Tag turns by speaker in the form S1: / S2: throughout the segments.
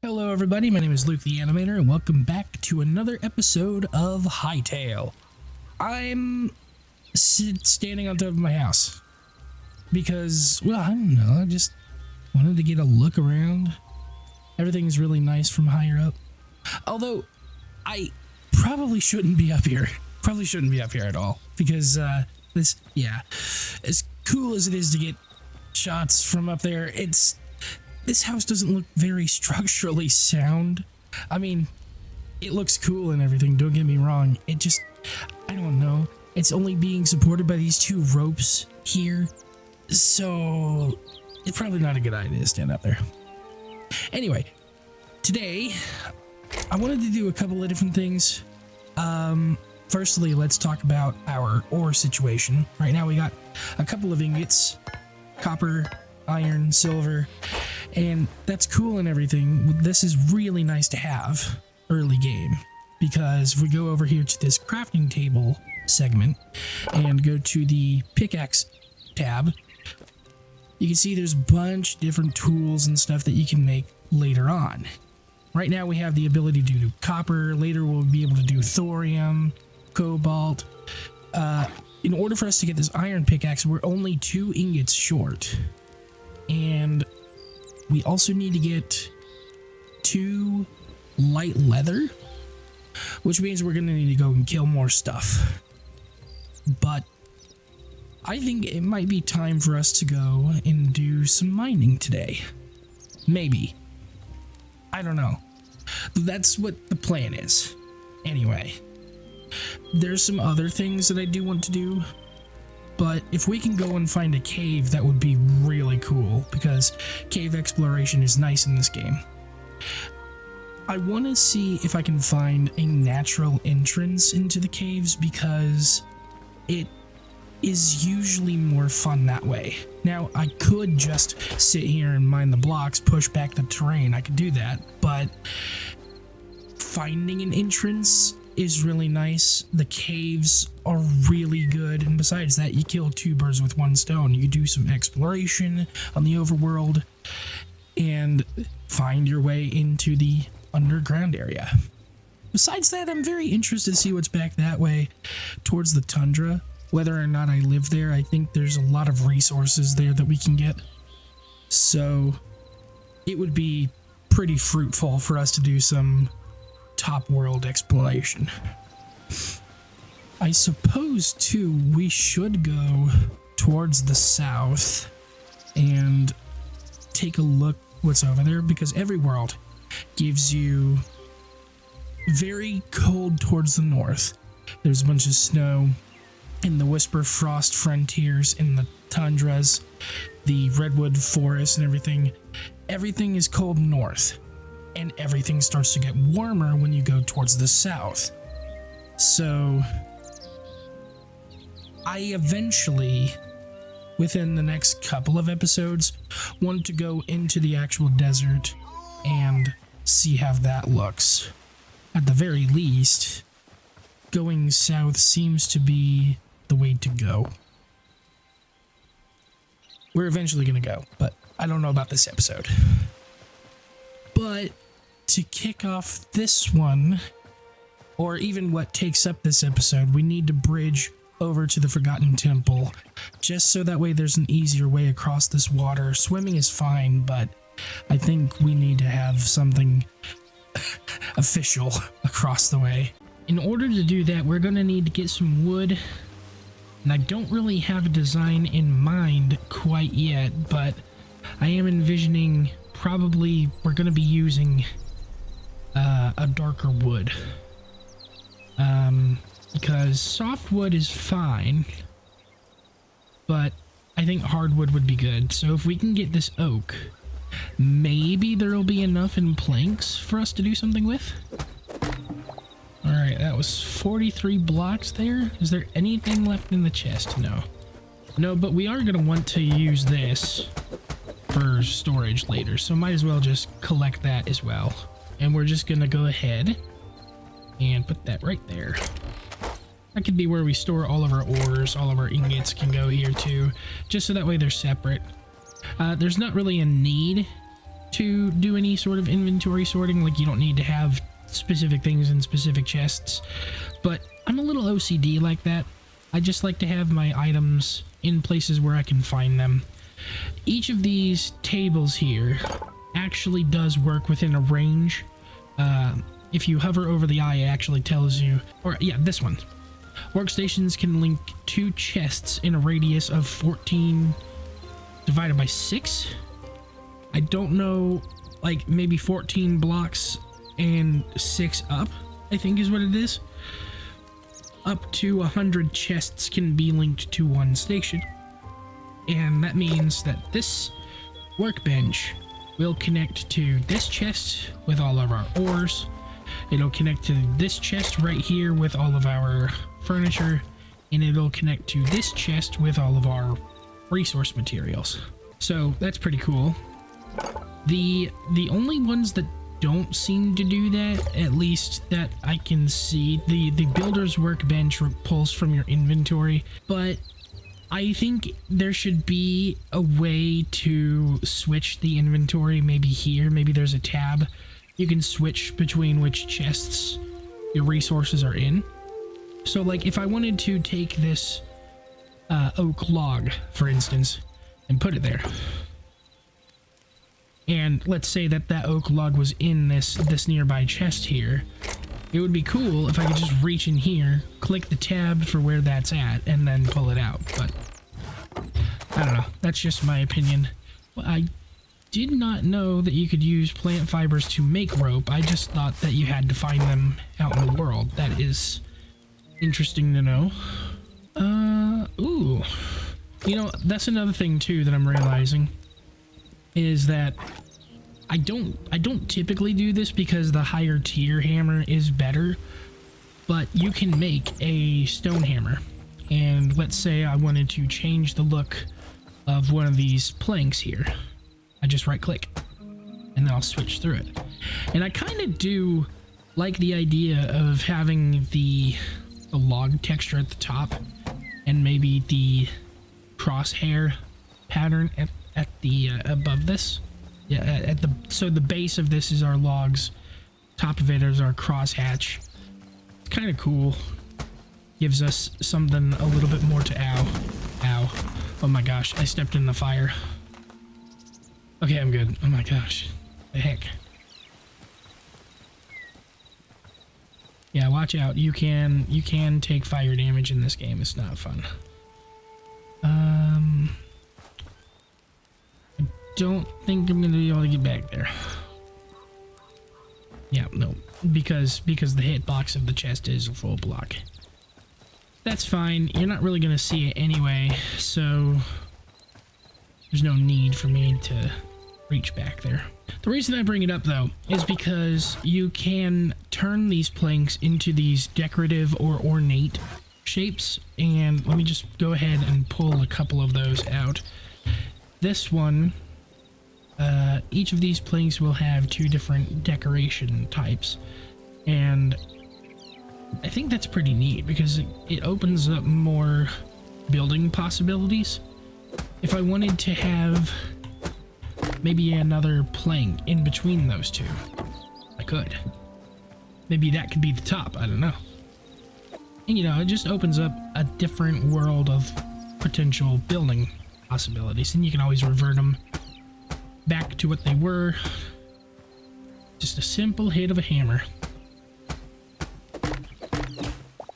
S1: Hello everybody, my name is LukeTheAnimator and welcome back to another episode of Hytale. I'm standing on top of my house because, well, I don't know, I just wanted to get a look around. Everything's really nice from higher up. Although, I probably shouldn't be up here. Probably shouldn't be up here at all because as cool as it is to get shots from up there, this house doesn't look very structurally sound. I mean, it looks cool and everything, don't get me wrong. It just, I don't know. It's only being supported by these two ropes here. So, it's probably not a good idea to stand up there. Anyway, today, I wanted to do a couple of different things. Firstly, let's talk about our ore situation. Right now we got a couple of ingots, copper, iron, silver, and that's cool and everything. This is really nice to have early game, because if we go over here to this crafting table segment and go to the pickaxe tab, you can see there's a bunch of different tools and stuff that you can make later on. Right now we have the ability to do copper. Later we'll be able to do thorium, cobalt. In order for us to get this iron pickaxe, we're only 2 ingots short. And we also need to get 2 light leather, which means we're going to need to go and kill more stuff. But I think it might be time for us to go and do some mining today. Maybe. I don't know. That's what the plan is. Anyway, there's some other things that I do want to do. But if we can go and find a cave, that would be really cool, because cave exploration is nice in this game. I want to see if I can find a natural entrance into the caves, because it is usually more fun that way. Now, I could just sit here and mine the blocks, push back the terrain. I could do that, but finding an entrance is really nice. The caves are really good, and besides that, you kill 2 birds with 1 stone. You do some exploration on the overworld and find your way into the underground area. Besides that, I'm very interested to see what's back that way towards the tundra. Whether or not I live there, I think there's a lot of resources there that we can get. So it would be pretty fruitful for us to do some top world exploration. I suppose too we should go towards the south and take a look what's over there, because every world gives you very cold towards the north. There's a bunch of snow in the Whisper Frost frontiers, in the tundras, the redwood forest and everything. Everything is cold north. And everything starts to get warmer when you go towards the south. So I eventually, within the next couple of episodes, want to go into the actual desert and see how that looks. At the very least, going south seems to be the way to go. We're eventually going to go, but I don't know about this episode. But to kick off this one, or even what takes up this episode, we need to bridge over to the Forgotten Temple, just so that way there's an easier way across this water. Swimming is fine, but I think we need to have something official across the way. In order to do that, we're going to need to get some wood, and I don't really have a design in mind quite yet, but I am envisioning probably we're going to be using a darker wood, because softwood is fine, but I think hardwood would be good. So if we can get this oak, maybe there'll be enough in planks for us to do something with. Alright, that was 43 blocks there. Is there anything left in the chest? No, but we are going to want to use this for storage later, so might as well just collect that as well. And we're just gonna go ahead and put that right there. That could be where we store all of our ores. All of our ingots can go here too, just so that way they're separate. There's not really a need to do any sort of inventory sorting. Like, you don't need to have specific things in specific chests, but I'm a little OCD like that. I just like to have my items in places where I can find them. Each of these tables here actually does work within a range. If you hover over the eye, it actually tells you, or yeah, this one. Workstations can link 2 chests in a radius of 14 divided by 6. I don't know, like maybe 14 blocks and 6 up, I think is what it is. Up to 100 chests can be linked to one station. And that means that this workbench will connect to this chest with all of our ores. It'll connect to this chest right here with all of our furniture, and it'll connect to this chest with all of our resource materials. So that's pretty cool. The only ones that don't seem to do that, at least that I can see, the builder's workbench pulls from your inventory, but I think there should be a way to switch the inventory. Maybe here, maybe there's a tab you can switch between which chests your resources are in. So like if I wanted to take this oak log, for instance, and put it there, and let's say that oak log was in this nearby chest here, it would be cool if I could just reach in here, click the tab for where that's at, and then pull it out. But I don't know, that's just my opinion. Well, I did not know that you could use plant fibers to make rope. I just thought that you had to find them out in the world. That is interesting to know. Ooh. You know, that's another thing too that I'm realizing, is that I don't typically do this because the higher tier hammer is better, but you can make a stone hammer. And let's say I wanted to change the look of one of these planks here. I just right click and then I'll switch through it. And I kind of do like the idea of having the log texture at the top and maybe the crosshair pattern at the above this. Yeah, so the base of this is our logs, top of it is our crosshatch. It's kind of cool. Gives us something a little bit more to ow. Oh my gosh, I stepped in the fire. Okay, I'm good. Oh my gosh. The heck. Yeah, watch out. You can take fire damage in this game. It's not fun. I don't think I'm gonna be able to get back there. Yeah, no. Because the hitbox of the chest is a full block. That's fine. You're not really gonna see it anyway, so there's no need for me to reach back there. The reason I bring it up though is because you can turn these planks into these decorative or ornate shapes, and let me just go ahead and pull a couple of those out. This one, each of these planks will have 2 different decoration types, and I think that's pretty neat because it opens up more building possibilities. If I wanted to have maybe another plank in between those 2, I could. Maybe that could be the top, I don't know. And you know, it just opens up a different world of potential building possibilities, and you can always revert them back to what they were. Just a simple hit of a hammer.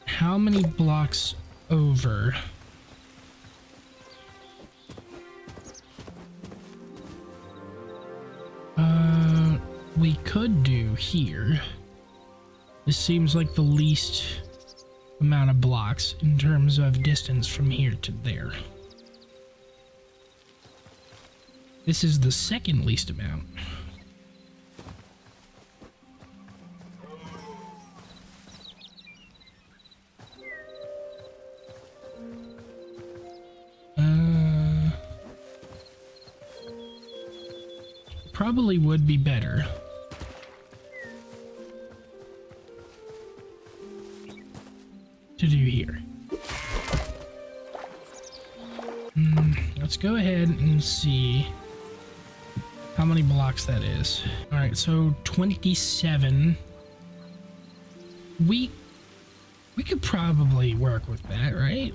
S1: How many blocks over? We could do here. This seems like the least amount of blocks in terms of distance from here to there. This is the second least amount. Probably would be better to do here. Let's go ahead and see how many blocks that is. All right, so 27. We could probably work with that, right?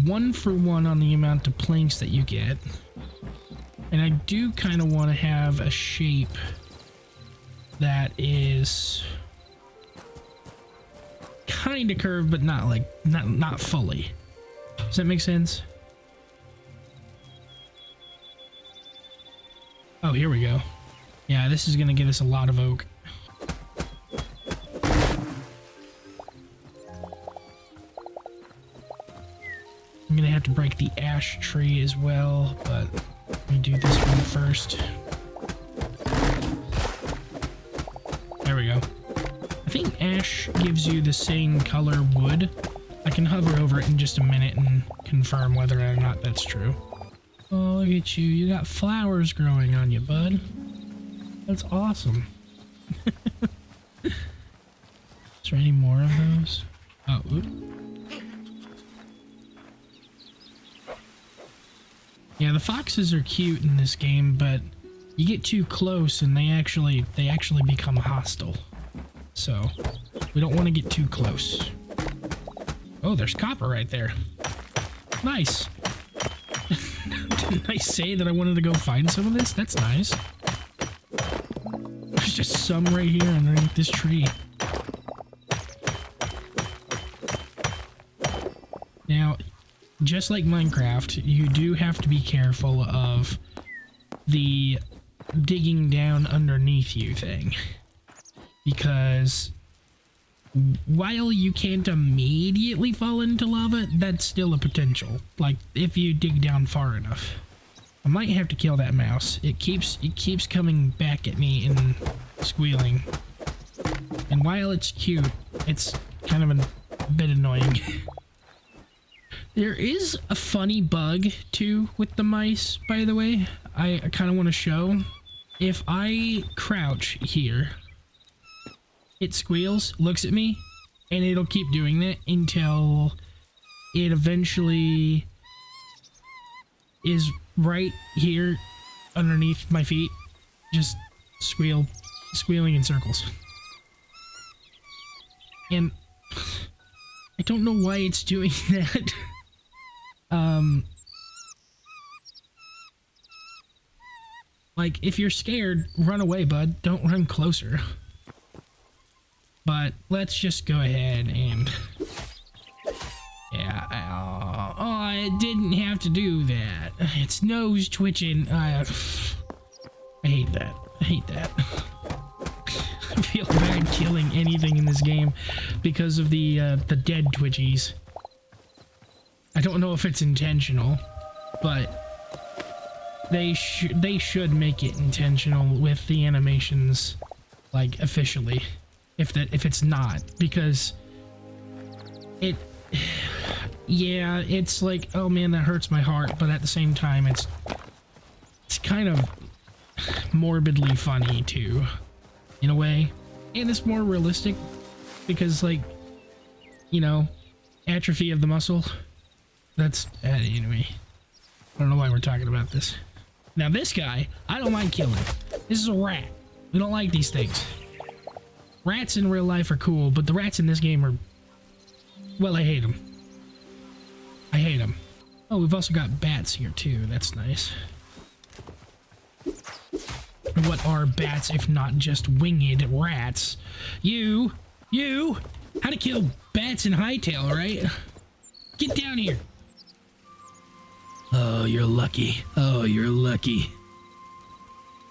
S1: 1 for 1 on the amount of planks that you get. And I do kind of want to have a shape that is kind of curved, but not like, not fully. Does that make sense? Oh, here we go. Yeah, this is gonna get us a lot of oak. I'm gonna have to break the ash tree as well, but let me do this one first. There we go. I think ash gives you the same color wood. I can hover over it in just a minute and confirm whether or not that's true. Oh, look at you. You got flowers growing on you, bud. That's awesome. Is there any more of those? Oh, oop. Yeah, the foxes are cute in this game, but you get too close and they actually become hostile. So, we don't want to get too close. Oh, there's copper right there. Nice. Didn't I say that I wanted to go find some of this? That's nice. There's just some right here underneath this tree. Now, just like Minecraft, you do have to be careful of the digging down underneath you thing. Because while you can't immediately fall into lava, that's still a potential. Like, if you dig down far enough. I might have to kill that mouse. It keeps coming back at me and squealing. And while it's cute, it's kind of a bit annoying. There is a funny bug, too, with the mice, by the way. I kind of want to show. If I crouch here, it squeals, looks at me, and it'll keep doing that until it eventually is right here underneath my feet. Just squealing in circles. And I don't know why it's doing that. Like, if you're scared, run away, bud. Don't run closer. But let's just go ahead and... Yeah, oh, it didn't have to do that. Its nose twitching. I hate that. I hate that. I feel bad killing anything in this game because of the dead twitchies. I don't know if it's intentional, but they should make it intentional with the animations, like, officially. If it's not, because yeah, it's like, oh man, that hurts my heart, but at the same time, it's kind of morbidly funny too, in a way, and it's more realistic because, like, you know, atrophy of the muscle. That's anyway. I don't know why we're talking about this. Now this guy, I don't mind killing. This is a rat. We don't like these things. Rats in real life are cool, but the rats in this game are... Well, I hate them. I hate them. Oh, we've also got bats here, too. That's nice. What are bats if not just winged rats? You! How to kill bats in Hytale, right? Get down here! Oh, you're lucky. Oh, you're lucky.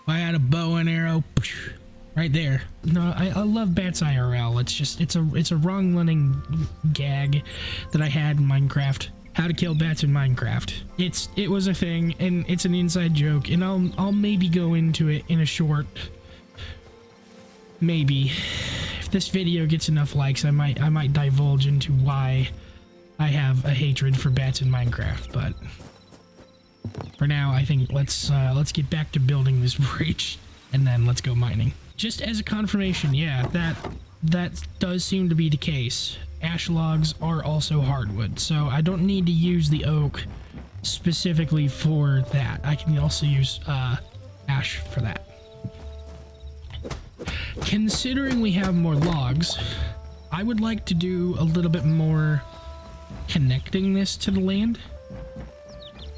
S1: If I had a bow and arrow... Right there. No, I love bats IRL. It's just, it's a wrong running gag that I had in Minecraft. How to kill bats in Minecraft. It was a thing, and it's an inside joke, and I'll maybe go into it in a short. Maybe. If this video gets enough likes, I might divulge into why I have a hatred for bats in Minecraft, but for now, I think let's get back to building this bridge, and then let's go mining. Just as a confirmation, yeah, that does seem to be the case. Ash logs are also hardwood, so I don't need to use the oak specifically for that. I can also use ash for that. Considering we have more logs, I would like to do a little bit more connecting this to the land,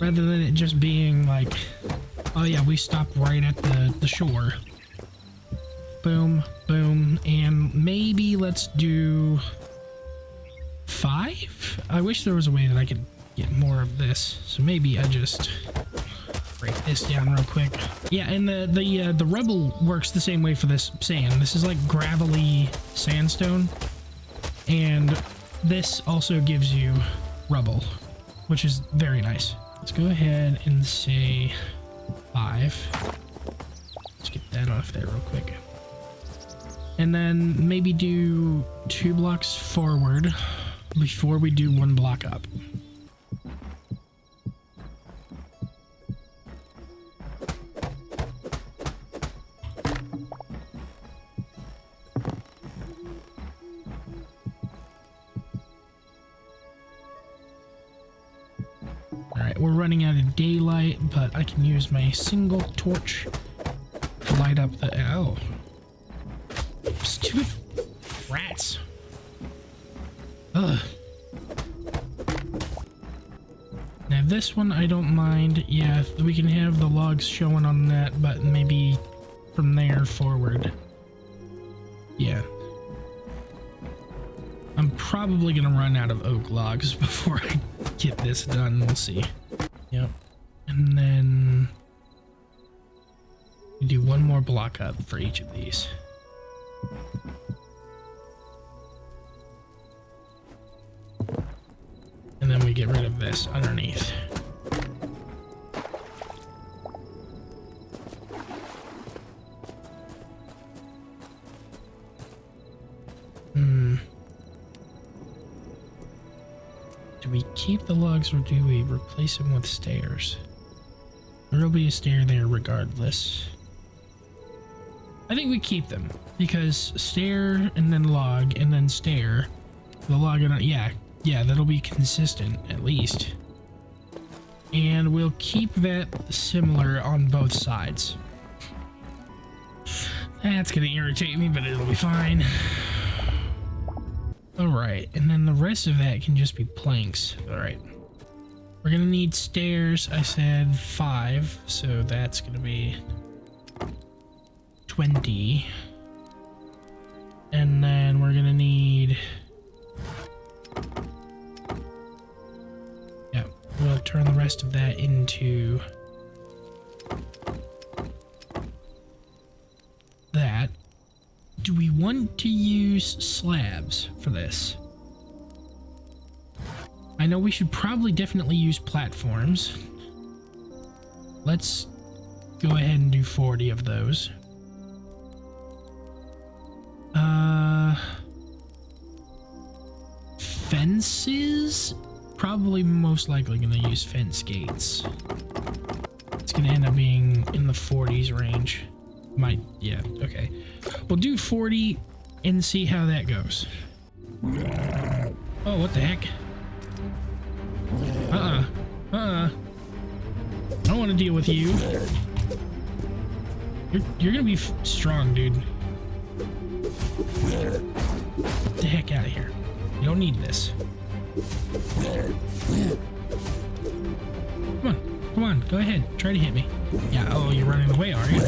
S1: rather than it just being like, oh yeah, we stopped right at the shore. Boom, boom, and maybe let's do 5? I wish there was a way that I could get more of this, so maybe I just break this down real quick. Yeah, and the rubble works the same way for this sand. This is like gravelly sandstone, and this also gives you rubble, which is very nice. Let's go ahead and say 5. Let's get that off there real quick. And then maybe do 2 blocks forward before we do 1 block up. Alright, we're running out of daylight, but I can use my single torch to light up the... Oh. Stupid rats. Ugh. Now this one I don't mind. Yeah, we can have the logs showing on that, but maybe from there forward. Yeah. I'm probably gonna run out of oak logs before I get this done. We'll see. Yep. And then we do 1 more block up for each of these. And then we get rid of this underneath. Do we keep the logs or do we replace them with stairs? There'll be a stair there regardless. I think we keep them because stair and then log and then stair. The log and yeah, that'll be consistent at least. And we'll keep that similar on both sides. That's gonna irritate me, but it'll be fine. Alright, and then the rest of that can just be planks. Alright. We're gonna need stairs, I said 5, so that's gonna be 20. And then we're gonna need... Yeah, we'll turn the rest of that into... that. Do we want to use slabs for this? I know we should probably definitely use platforms. Let's go ahead and do 40 of those. Fences? Probably most likely gonna use fence gates. It's gonna end up being in the 40s range. Yeah, okay. We'll do 40 and see how that goes. Oh, what the heck? I don't want to deal with you. You're gonna be strong, dude. Get the heck out of here. You don't need this. Come on, go ahead. Try to hit me. Yeah, oh, you're running away, are you?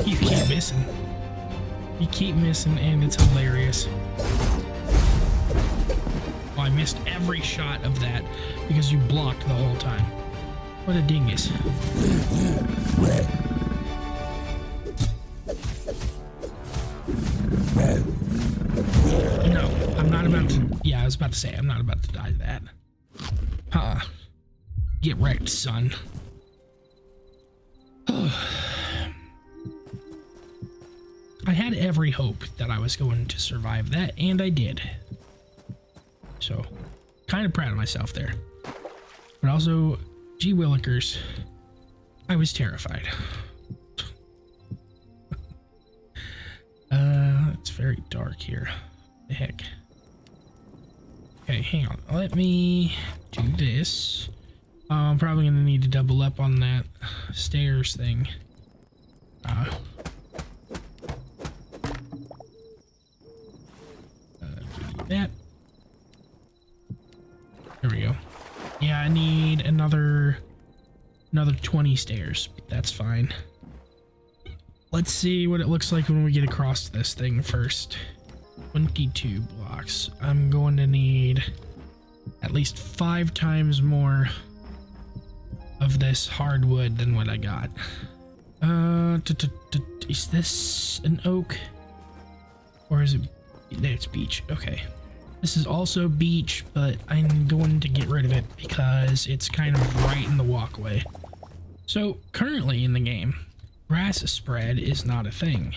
S1: You keep missing. You keep missing, and it's hilarious. Oh, I missed every shot of that because you blocked the whole time. What a dingus. No, I'm not about to... Yeah, I was about to say, I'm not about to die to that. Get wrecked, son. I had every hope that I was going to survive that, and I did. So, kind of proud of myself there. But also, gee willikers, I was terrified. It's very dark here. The heck? Okay, hang on. Let me do this. I'm probably gonna need to double up on that stairs thing. Do that. There we go. Yeah, I need another 20 stairs. That's fine. Let's see what it looks like when we get across this thing first. 22 blocks. I'm going to need at least 5 times more of this hardwood than what I got. Is this an oak? Or is it... It's beech. Okay. This is also beech, but I'm going to get rid of it because it's kind of right in the walkway. So, currently in the game, grass spread is not a thing.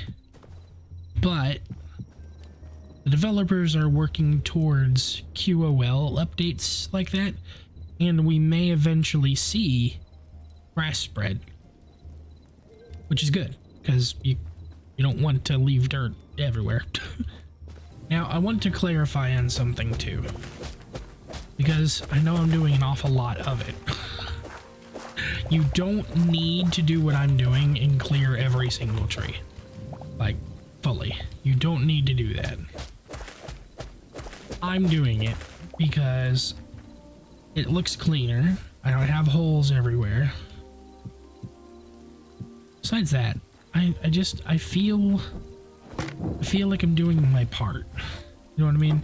S1: But the developers are working towards QOL updates like that, and we may eventually see grass spread, which is good because you don't want to leave dirt everywhere. Now, I want to clarify on something too, because I know I'm doing an awful lot of it. You don't need to do what I'm doing and clear every single tree, like fully. You don't need to do that. I'm doing it because it looks cleaner. I don't have holes everywhere. Besides that, I feel like I'm doing my part. You know what I mean?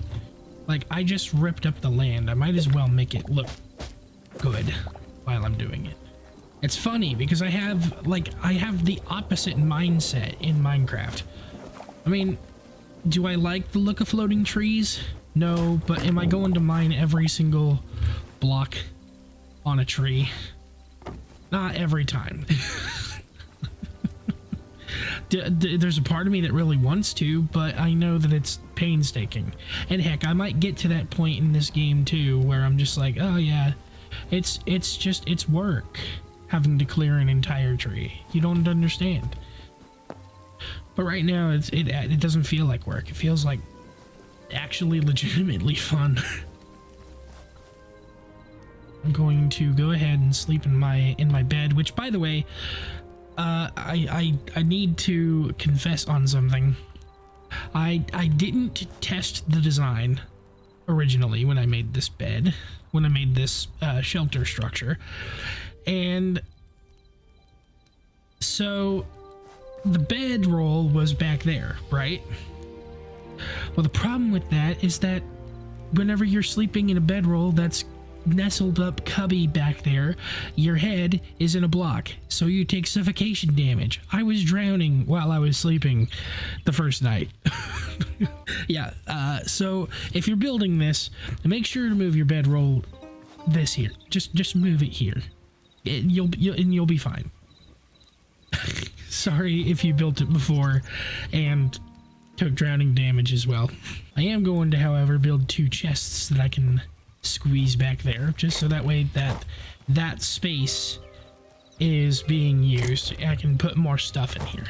S1: Like, I just ripped up the land. I might as well make it look good while I'm doing it. It's funny because I have the opposite mindset in Minecraft. I mean, do I like the look of floating trees? No, but am I going to mine every single block on a tree? Not every time. There's a part of me that really wants to, but I know that it's painstaking. And heck, I might get to that point in this game too, where I'm just like, oh yeah, it's work having to clear an entire tree. You don't understand. But right now, it doesn't feel like work. It feels like actually legitimately fun. I'm going to go ahead and sleep in my bed, which, by the way, I need to confess on something. I didn't test the design originally when I made this bed, when I made this shelter structure, and so the bedroll was back there, right? Well, the problem with that is that whenever you're sleeping in a bedroll that's nestled up cubby back there, your head is in a block, so you take suffocation damage. I was drowning while I was sleeping the first night. Yeah, so if you're building this, make sure to move your bedroll this here. Just move it here. You'll be fine. Sorry if you built it before and took drowning damage as well. I am going to, however, build 2 chests that I can squeeze back there, just so that way that space is being used. I can put more stuff in here.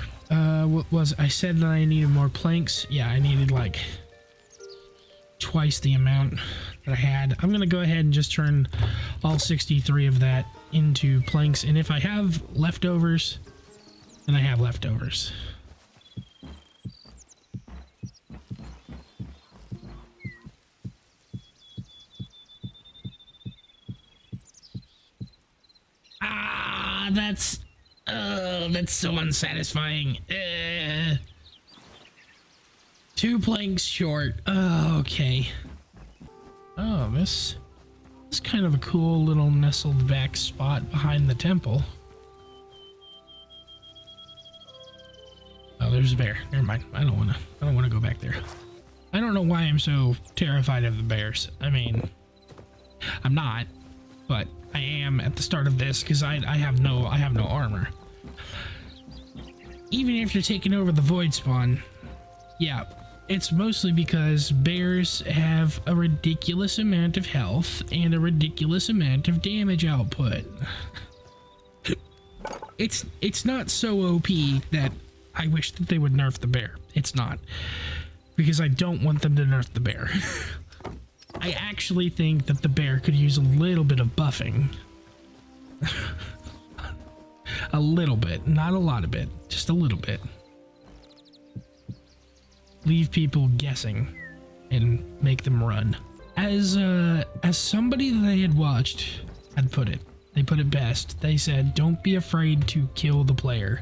S1: What was I said that I needed more planks? Yeah, I needed like twice the amount that I had. I'm gonna go ahead and just turn all 63 of that into planks, and if I have leftovers, then I have leftovers. That's so unsatisfying. 2 planks short. Oh, okay. Oh, this is kind of a cool little nestled back spot behind the temple. Oh, there's a bear. Never mind. I don't wanna go back there. I don't know why I'm so terrified of the bears. I mean, I'm not, but I am at the start of this because I have no armor. Even after taking over the void spawn, yeah, it's mostly because bears have a ridiculous amount of health and a ridiculous amount of damage output. It's not so OP that I wish that they would nerf the bear. It's not, because I don't want them to nerf the bear. I actually think that the bear could use a little bit of buffing. A little bit, not a lot of it, just a little bit. Leave people guessing and make them run. As somebody that I had watched had put it, they put it best. They said, don't be afraid to kill the player.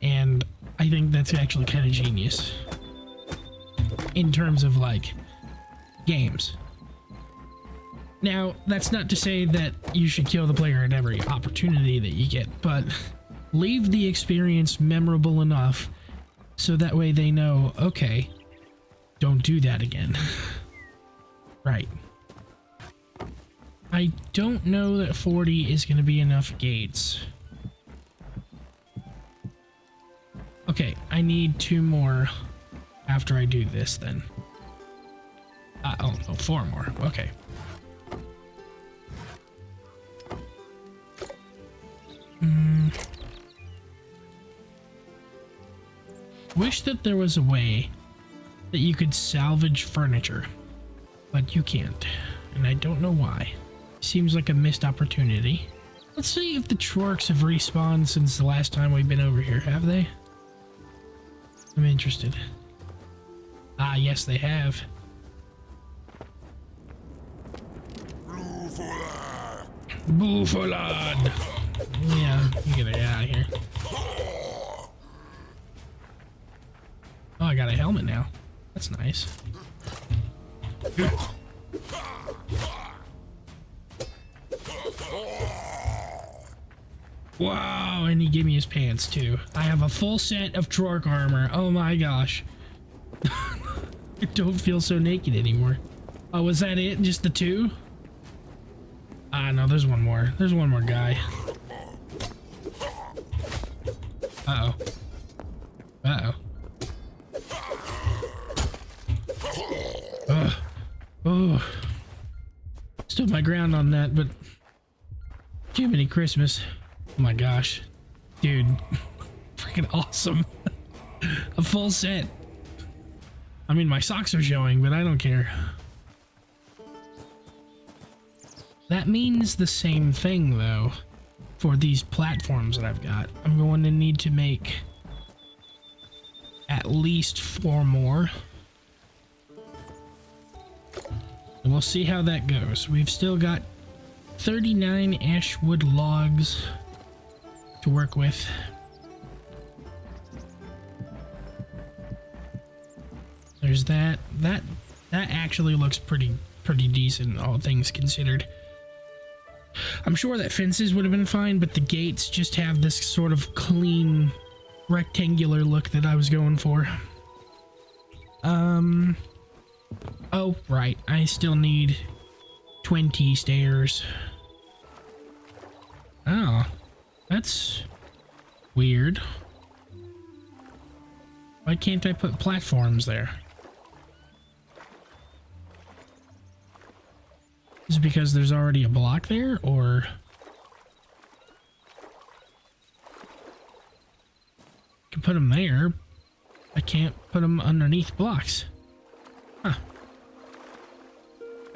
S1: And I think that's actually kind of genius. In terms of, like, games. Now, that's not to say that you should kill the player at every opportunity that you get, but leave the experience memorable enough so that way they know, okay, don't do that again. Right. I don't know that 40 is going to be enough gates. Okay, I need 2 more after I do this then. Oh, no, 4 more. Okay. Wish that there was a way that you could salvage furniture, but you can't, and I don't know why. Seems like a missed opportunity. Let's see if the Trorks have respawned since the last time we've been over here. Have they? I'm interested. Ah, yes, they have. Buffalad! Yeah, you gotta get out of here. Oh, I got a helmet now. That's nice. Wow, and he gave me his pants too. I have a full set of Trork armor. Oh my gosh. I don't feel so naked anymore. Oh, was that it? Just the 2? Ah, no, there's one more. There's one more guy. Uh-oh. Uh-oh. Oh. Stood my ground on that, but Jiminy Christmas. Oh my gosh. Dude. Freaking awesome. A full set. I mean, my socks are showing, but I don't care. That means the same thing, though, for these platforms that I've got. I'm going to need to make at least 4 more. And we'll see how that goes. We've still got 39 ashwood logs to work with. There's that. That actually looks pretty decent, all things considered. I'm sure that fences would have been fine, but the gates just have this sort of clean, rectangular look that I was going for. Oh, right. I still need 20 stairs. Oh, that's weird. Why can't I put platforms there? Is it because there's already a block there, or... I can put them there. I can't put them underneath blocks. Huh.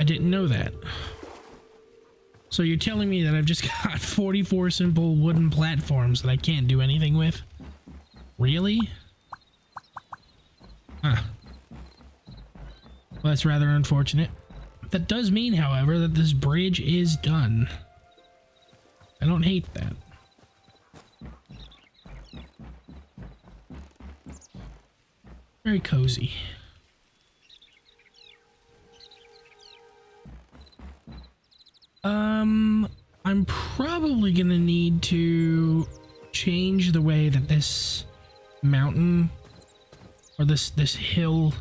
S1: I didn't know that. So you're telling me that I've just got 44 simple wooden platforms that I can't do anything with? Really? Huh. Well, that's rather unfortunate. That does mean, however, that this bridge is done. I don't hate that. Very cozy. I'm probably gonna need to change the way that this mountain or this hill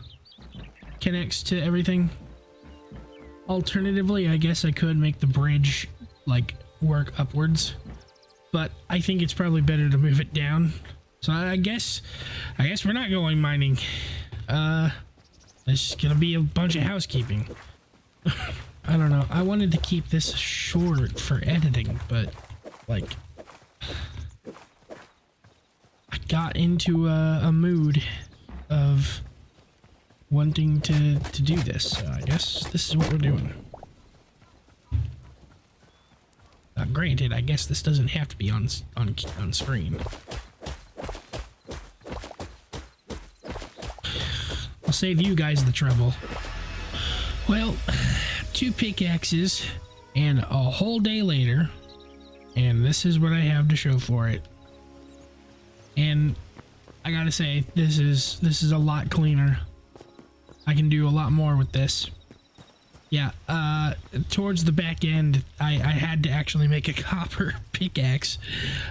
S1: connects to everything. Alternatively, I guess I could make the bridge like work upwards, but I think it's probably better to move it down. So I guess we're not going mining. It's gonna be a bunch of housekeeping. I don't know. I wanted to keep this short for editing, but like I got into a mood of wanting to do this. So I guess this is what we're doing. Granted, I guess this doesn't have to be on screen. I'll save you guys the trouble. Well, 2 pickaxes and a whole day later, and this is what I have to show for it. And I gotta say, this is a lot cleaner. I can do a lot more with this. Yeah, towards the back end, I had to actually make a copper pickaxe.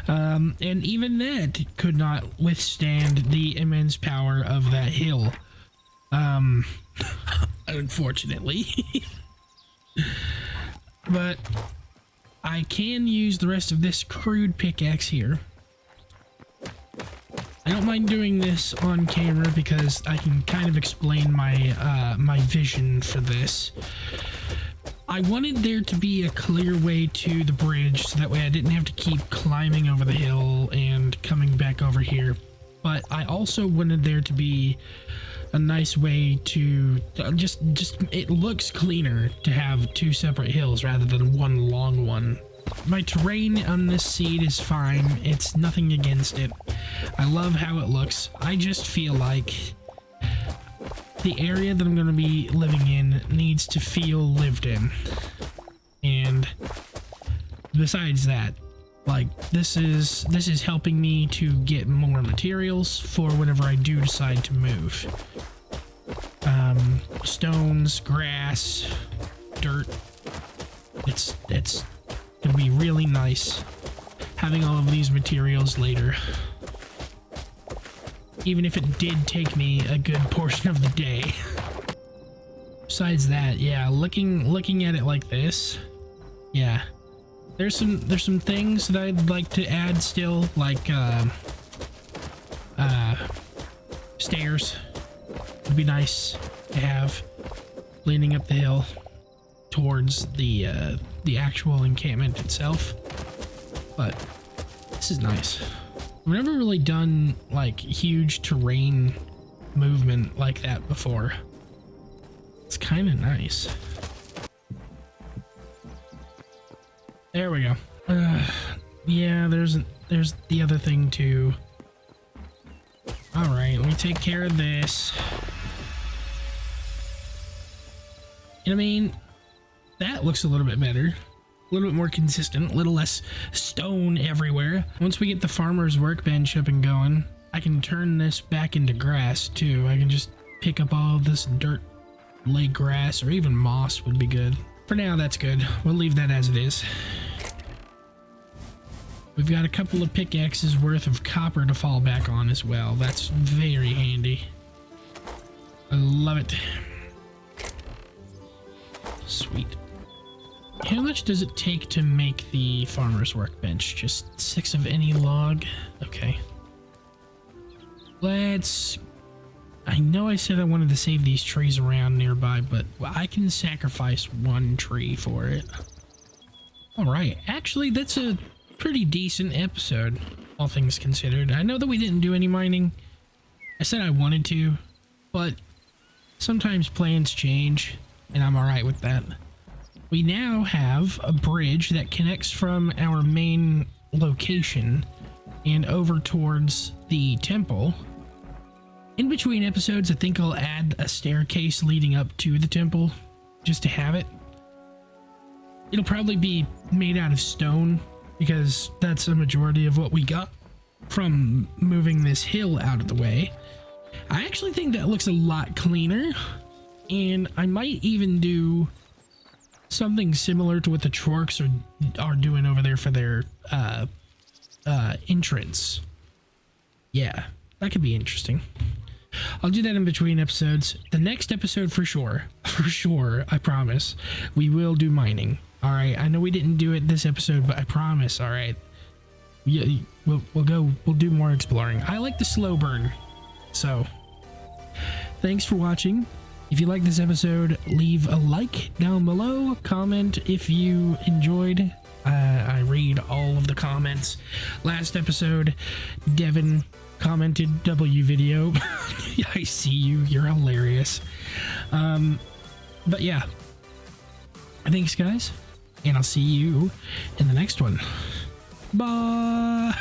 S1: And even that could not withstand the immense power of that hill. Unfortunately. But I can use the rest of this crude pickaxe here. I don't mind doing this on camera because I can kind of explain my vision for this. I wanted there to be a clear way to the bridge so that way I didn't have to keep climbing over the hill and coming back over here. But I also wanted there to be a nice way to just it looks cleaner to have 2 separate hills rather than one long one. My terrain on this seed is fine. It's nothing against it. I love how it looks. I just feel like the area that I'm going to be living in needs to feel lived in. And besides that, like this is helping me to get more materials for whenever I do decide to move. Stones, grass, dirt. It's gonna be really nice having all of these materials later. Even if it did take me a good portion of the day. Besides that, yeah, looking at it like this, yeah. There's some things that I'd like to add still, like stairs. Would be nice to have leaning up the hill towards the actual encampment itself. But this is nice. I've never really done like huge terrain movement like that before. It's kind of nice. There we go. Yeah, there's the other thing too. All right, let me take care of this. I mean, that looks a little bit better. A little bit more consistent, a little less stone everywhere. Once we get the farmer's workbench up and going, I can turn this back into grass too. I can just pick up all of this dirt, lay grass, or even moss would be good. For now, that's good. We'll leave that as it is. We've got a couple of pickaxes worth of copper to fall back on as well. That's very handy. I love it. Sweet. How much does it take to make the farmer's workbench? Just 6 of any log? Okay. I know I said I wanted to save these trees around nearby, but I can sacrifice 1 tree for it. Alright, actually that's a pretty decent episode, all things considered. I know that we didn't do any mining. I said I wanted to, but sometimes plans change, and I'm alright with that. We now have a bridge that connects from our main location and over towards the temple. In between episodes, I think I'll add a staircase leading up to the temple, just to have it. It'll probably be made out of stone, because that's a majority of what we got from moving this hill out of the way. I actually think that looks a lot cleaner, and I might even do something similar to what the Trorks are doing over there for their entrance. Yeah, that could be interesting. I'll do that in between episodes. The next episode for sure, I promise, we will do mining. All right, I know we didn't do it this episode, but I promise. All right, yeah, we'll do more exploring. I like the slow burn. So thanks for watching. If you like this episode, leave a like down below. Comment if you enjoyed. I read all of the comments. Last episode, Devin commented W video. I see you. You're hilarious. But yeah. Thanks, guys. And I'll see you in the next one. Bye.